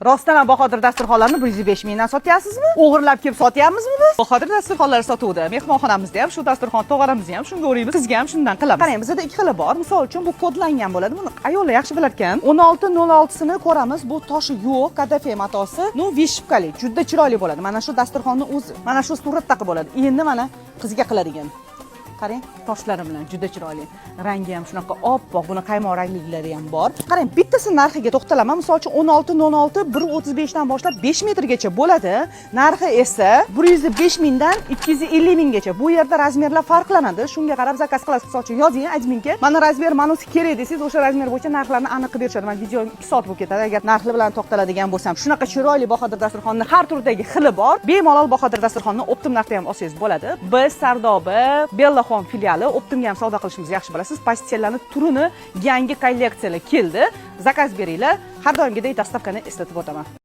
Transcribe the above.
Rostdan ham Bahodir dasturxonlarni 105 mingdan sotyapsizmi? O'g'irlab kelib sotyapmizmi biz? Bahodir dasturxonlari sotuvdi. Mehmonxonamizda ham shu dasturxon to'g'ramizni ham shunga o'raymiz. Sizga ham shundan qilamiz. Qarang, bizda ikki xili bor. Misol uchun bu kodlangan bo'ladi. Buni ayollar yaxshi bilar ekan. 1606sini ko'ramiz. Bu toshi yo'q, kadafe matosi. Nu vishipkali, juda chiroyli bo'ladi. Mana shu dasturxonni o'zi. Mana shu suratda qilib bo'ladi. Endi mana qizga qiladigan. Qarang, toshlari bilan juda chiroyli. Rangi ham shunaqa oppoq, buni qaymoq rangliklari ham bor. Qarang, bittasi narxiga to'xtalaman. Misol uchun 1606 135 dan boshlab 5 metrgacha bo'ladi. Narxi esa 105 mingdan 250 minggacha. Bu yerda razmerlar farqlanadi. Shunga qarab zakaz qilasiz. Misol uchun yozing adminga. Mana razmer manusi kerak desangiz, o'sha razmer bo'yicha narxlarni aniq qilib berishadi. Men video 2 soat bo'lib ketadi. Agar narxi bilan to'xtaladigan bo'lsam, shunaqa chiroyli Bahodir dasturxonni har turdagi xili bor. Bemalol Bahodir dasturxonni optim narxda ham olsangiz bo'ladi. Biz Sardoba, Bella filiali Optimga ham savdo qilishimizni yaxshi bilasiz. Pastellarning turini yangi kolleksiyalar keldi. Zakaz beringlar. Har doimgidek dastavkani eslatib o'taman.